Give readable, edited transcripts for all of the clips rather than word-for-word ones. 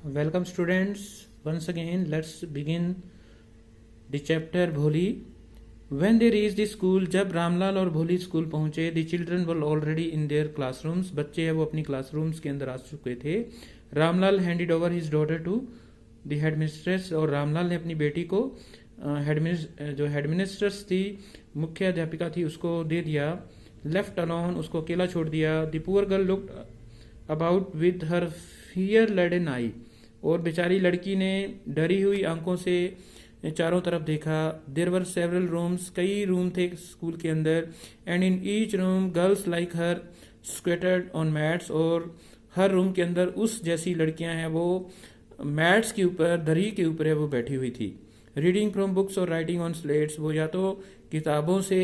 Welcome students. Once again, let's begin the chapter Bholi. When they reached the school, जब रामलाल और भोली school पहुंचे, the children were already in their classrooms. बच्चे हैं वो अपनी क्लासरूम्स के अंदर आ चुके थे. Ramlal handed over his daughter to the headmistress और रामलाल ने अपनी बेटी को जो हेडमिनिस्ट्रेस थी, मुख्य अध्यापिका थी, उसको दे दिया. लेफ्ट अलोन, उसको अकेला छोड़ दिया. The poor girl looked about with her fear laden eye, और बेचारी लड़की ने डरी हुई आंखों से चारों तरफ देखा. देर वर सेवरल रूम्स, कई रूम थे स्कूल के अंदर. And in each room girls like her squatted on mats, और हर रूम के अंदर उस जैसी लड़कियां हैं वो मैट्स के ऊपर, दरी के ऊपर है वो बैठी हुई थी. रीडिंग फ्रॉम बुक्स और राइटिंग ऑन स्लेट्स, वो या तो किताबों से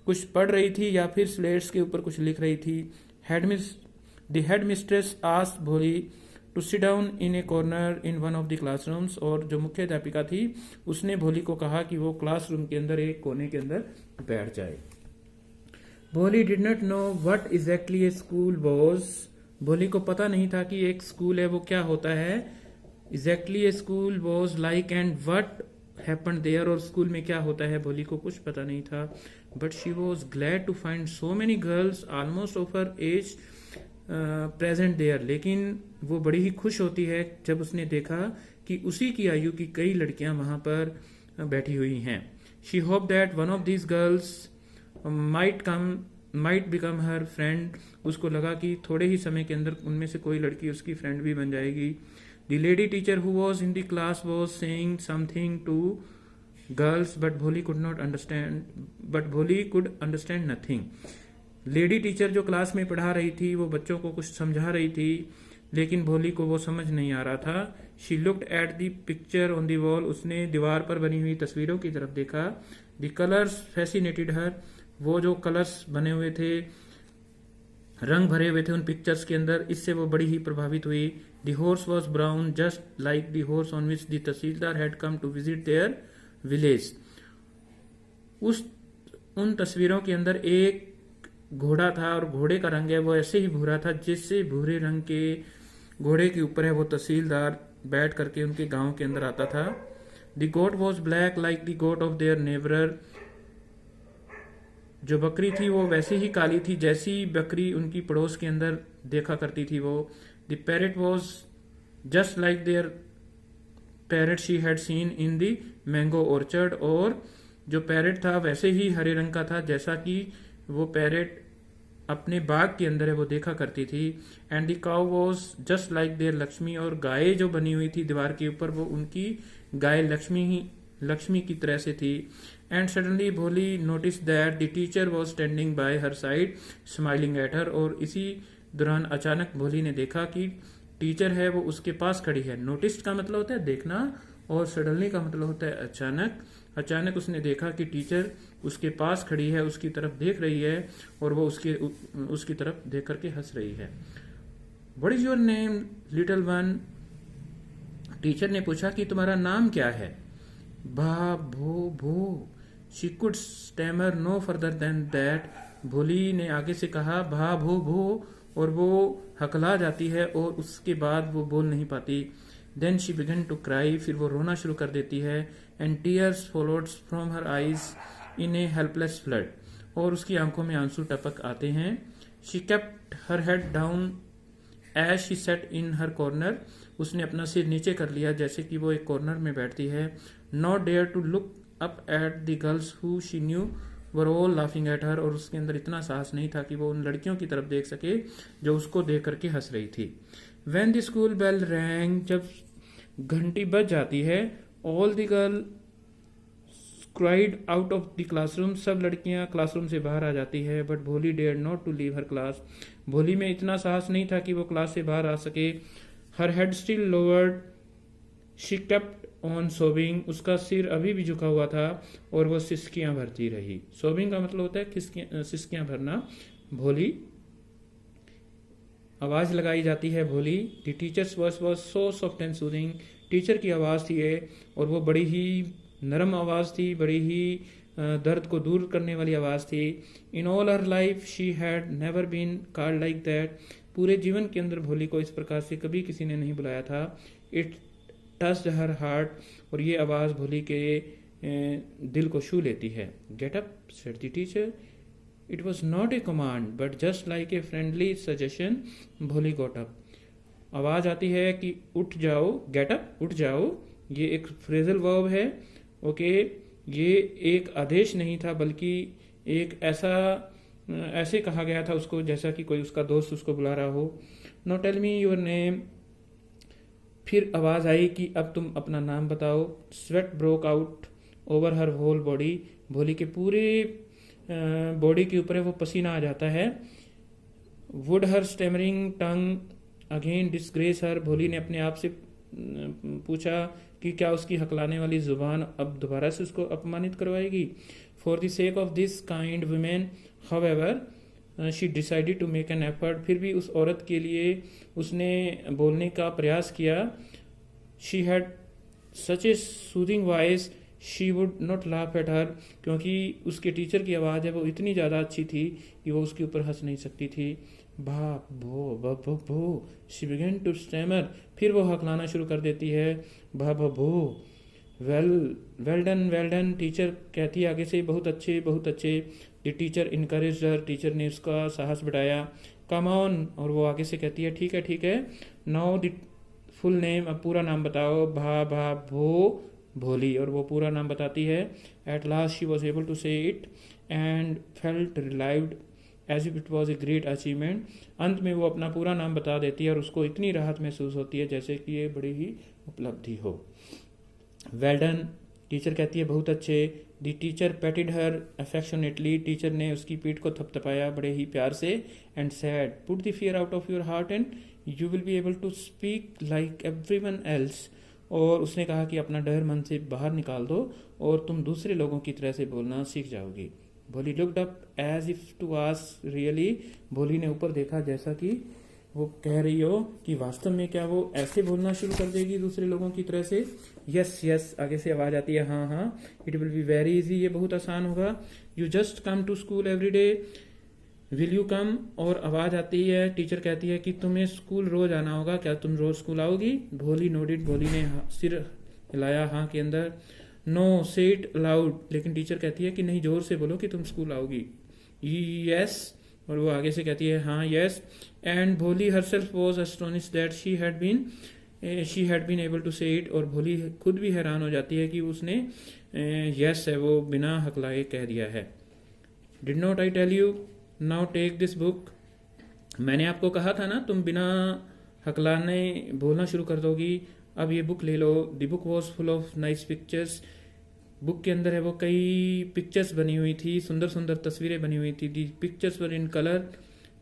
कुछ पढ़ रही थी या फिर स्लेट्स के ऊपर कुछ लिख रही थी. The headmistress asked Bholi to sit down in a corner in one of the classrooms, और जो मुख्य अध्यापिका थी उसने भोली को कहा कि वो क्लासरूम के अंदर एक कोने के अंदर बैठ जाए. भोली did not know what exactly a school was, भोली को पता नहीं था कि एक स्कूल है वो क्या होता है. Exactly a school was like and what happened there, और स्कूल में क्या होता है भोली को कुछ पता नहीं था. But she was glad to find so many girls almost of her age present there, लेकिन वो बड़ी ही खुश होती है जब उसने देखा कि उसी की आयु की कई लड़कियां वहां पर बैठी हुई हैं. She hope that one of these girls might become her friend, उसको लगा कि थोड़े ही समय के अंदर उनमें से कोई लड़की उसकी फ्रेंड भी बन जाएगी. The lady teacher who was in the class was saying something to girls but Bholi could understand nothing. Lady teacher जो क्लास में पढ़ा रही थी वो बच्चों को कुछ समझा रही थी, लेकिन भोली को वो समझ नहीं आ रहा था. She looked at the picture on the wall, उसने दीवार पर बनी हुई तस्वीरों की तरफ देखा. द कलर्स फैसिनेटेड हर, वो जो कलर्स बने हुए थे, रंग भरे हुए थे उन पिक्चर्स के अंदर, इससे वो बड़ी ही प्रभावित हुई. The horse was brown just like the horse on which the tehsildar had come to visit their village. उन तस्वीरों के अंदर एक घोड़ा था, और घोड़े का रंग है वो ऐसे ही भूरा था जिससे भूरे रंग के घोड़े के ऊपर है वो तहसीलदार बैठ करके उनके गांव के अंदर आता था. The goat was black like the goat of their neighbour, जो बकरी थी वो वैसे ही काली थी जैसी बकरी उनकी पड़ोस के अंदर देखा करती थी वो. The parrot was just like their parrot she had seen in the mango orchard, और जो पैरेट था वैसे ही हरे रंग का था जैसा कि वो पैरेट अपने बाग के अंदर है वो देखा करती थी. And the cow was just like their Lakshmi, और गाय जो बनी हुई थी दीवार के ऊपर वो उनकी गाय लक्ष्मी की तरह से थी. एंड सडनली भोली notice that the teacher was standing bye her side smiling at her, और इसी दौरान अचानक भोली ने देखा कि टीचर है वो उसके पास खड़ी है. नोटिस का मतलब होता है देखना, और सडनली का मतलब होता है अचानक. अचानक उसने देखा कि टीचर उसके पास खड़ी है, उसकी तरफ देख रही है, और वो उसकी तरफ देख करके हंस रही है. What is your name little one, teacher ने पूछा कि तुम्हारा नाम क्या है. भा भो भो, she could stammer no further than that, Bholi ने आगे से कहा भा भो भो, और वो हकला जाती है और उसके बाद वो बोल नहीं पाती. Then she began to cry, फिर वो रोना शुरू कर देती है. And tears followed from her eyes in a helpless flood, और उसकी आंखों में आंसू टपक आते हैं. She kept her head down as she sat in her corner, उसने अपना सिर नीचे कर लिया जैसे कि वो एक कॉर्नर में बैठती है. Not dare to look up at the girls who she knew were all laughing at her, और उसके अंदर इतना साहस नहीं था कि वो उन लड़कियों की तरफ देख सके जो उसको देख करके हंस रही थी. When the school bell rang, जब घंटी बज जाती है, all the girl cried out of the classroom, सब लड़कियां क्लासरूम से बाहर आ जाती है. But Bholi dare not to leave her class, Bholi में इतना साहस नहीं था कि वो क्लास से बाहर आ सके. हर head still lowered she kept on सोबिंग, उसका सिर अभी भी झुका हुआ था और वो सिसकियां भरती रही. सोबिंग का मतलब होता है सिसकियां भरना. भोली, आवाज लगाई जाती है भोली. The teachers voice was so soft and soothing, teacher की आवाज थी ये, और वो बड़ी ही नरम आवाज थी, बड़ी ही दर्द को दूर करने वाली आवाज थी. In all her life she had never been called like that, पूरे जीवन के अंदर भोली को इस प्रकार से कभी किसी ने नहीं बुलाया था. इट टच्ड हर हार्ट, और ये आवाज़ भोली के दिल को छू लेती है। Get up said the teacher, it was not a command but just like a friendly suggestion. भोली गॉट अप, आवाज़ आती है कि उठ जाओ, गेट अप उठ जाओ, ये एक फ्रेजल वर्ब है। ओके, ये एक आदेश नहीं था बल्कि एक ऐसे कहा गया था उसको जैसा कि कोई उसका दोस्त उसको बुला रहा हो। Now tell me your name, फिर आवाज आई कि अब तुम अपना नाम बताओ। Sweat broke out over her whole body, Bholi के पूरे बॉडी के ऊपर वो पसीना आ जाता है। Would her stammering tongue again disgrace her, Bholi ने अपने आप से पूछा कि क्या उसकी हकलाने वाली जुबान अब दोबारा से उसको अपमानित करवाएगी। For the sake of this kind women however she decided to make an effort, फिर भी उस औरत के लिए उसने बोलने का प्रयास किया। She had such A soothing voice she would not laugh at her, क्योंकि उसके टीचर की आवाज़ है वो इतनी ज़्यादा अच्छी थी कि वो उसके ऊपर हंस नहीं सकती थी। भा भो भ भो, शी बिगन टू स्टैमर, फिर वो हकलाना शुरू कर देती है। भा भो, वेल डन, टीचर कहती है आगे से, बहुत अच्छे बहुत अच्छे। The teacher encourage her, teacher ने उसका साहस बढ़ाया। कम ऑन, और वो आगे से कहती है ठीक है। नाउ द फुल नेम, अब पूरा नाम बताओ। भा भो भोली, और वो पूरा नाम बताती है। At last she was able to say it and felt relieved as if it was a great achievement. अंत में वो अपना पूरा नाम बता देती है और उसको इतनी राहत महसूस होती है जैसे कि ये बड़ी ही उपलब्धि हो। वेल डन, टीचर कहती है बहुत अच्छे। The teacher patted her affectionately, teacher ने उसकी पीठ को थपथपाया बड़े ही प्यार से। And said, put the fear out of your heart and you will be able to speak like everyone else, और उसने कहा कि अपना डर मन से बाहर निकाल दो और तुम दूसरे लोगों की तरह से बोलना सीख जाओगी। Bholi looked up as if to ask really, Bholi ने ऊपर देखा जैसा कि वो कह रही हो कि वास्तव में क्या वो ऐसे बोलना शुरू कर देगी दूसरे लोगों की तरह से। यस, आगे से आवाज आती है हाँ, it will be very easy, ये बहुत आसान होगा। You just come to school every day, will you come, और आवाज आती है, टीचर कहती है कि तुम्हें स्कूल रोज आना होगा, क्या तुम रोज स्कूल आओगी। भोली नोडिड, भोली ने सिर हिलाया हाँ के अंदर। नो से इट अलाउड, लेकिन टीचर कहती है कि नहीं, जोर से बोलो कि तुम स्कूल आओगी। यस, और वो आगे से कहती है हाँ yes. And Bholi herself was astonished that she had been able to say it, और भोली खुद भी हैरान हो जाती है कि उसने यस है वो बिना हकलाए कह दिया है। Did not I tell you, now take this book, मैंने आपको कहा था ना तुम बिना हकलाने बोलना शुरू कर दोगी, अब ये बुक ले लो। The book was full of nice pictures, book के अंदर है वो कई पिक्चर्स बनी हुई थी, सुंदर सुंदर तस्वीरें बनी हुई थी। दी पिक्चर्स वर इन कलर,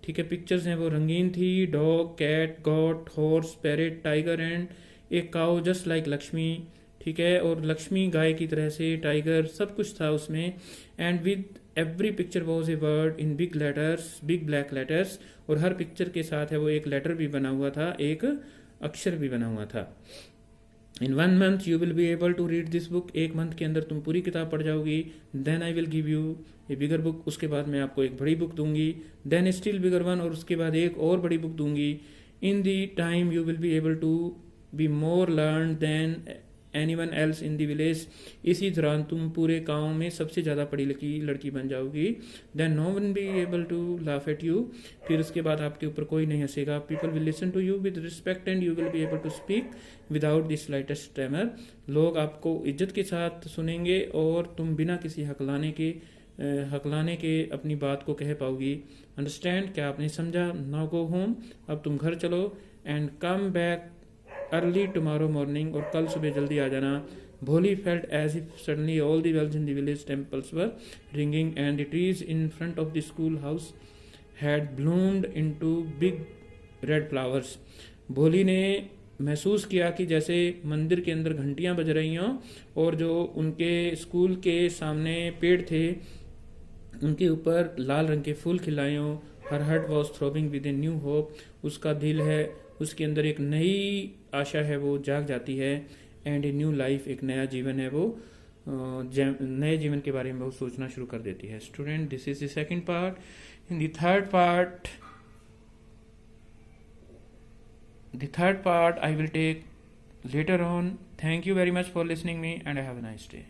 ठीक है, पिक्चर्स हैं वो रंगीन थी। Dog, cat, goat, horse, parrot, tiger and a cow just like Lakshmi, ठीक है, और लक्ष्मी गाय की तरह से, टाइगर, सब कुछ था उसमें। And with every picture was a word in big letters, big black letters, और हर पिक्चर के साथ है वो एक लेटर भी बना हुआ था, एक अक्षर भी बना हुआ था। In 1 month you will be able to read this book, 1 month के अंदर तुम पूरी किताब पढ़ जाओगी। Then I will give you a bigger book, उसके बाद मैं आपको एक बड़ी बुक दूंगी। देन स्टिल बिगर वन, और उसके बाद एक और बड़ी बुक दूंगी। In the time you will be able to be more learn than anyone else in the village, इसी दौरान तुम पूरे गांव में सबसे ज़्यादा पढ़ी लिखी लड़की बन जाओगी। Then no one be able to laugh at you, फिर उसके बाद आपके ऊपर कोई नहीं हंसेगा। People will listen to you with respect and you will be able to speak without the slightest tremor, लोग आपको इज्जत के साथ सुनेंगे और तुम बिना किसी हकलाने के अपनी बात को कह पाओगी। अंडरस्टैंड, क्या आपने समझा। नाउ गो होम, अब तुम घर चलो। And come back early tomorrow morning, और कल सुबह जल्दी आ जाना। Bholi felt as if suddenly all the bells in the village temples were ringing and the trees in front of the school house had bloomed into big red flowers. Bholi ने महसूस किया कि जैसे मंदिर के अंदर घंटियां बज रही हों और जो उनके स्कूल के सामने पेड़ थे उनके ऊपर लाल रंग के फूल खिलाए हों। Her heart was throbbing with a new hope, उसका दिल है उसके अंदर एक नई आशा है वो जाग जाती है। एंड ए न्यू लाइफ, एक नया जीवन है वो नए जीवन के बारे में वो सोचना शुरू कर देती है। Student, this is the second part. In the third part I will take later on. Thank you very much for listening me and have a nice day.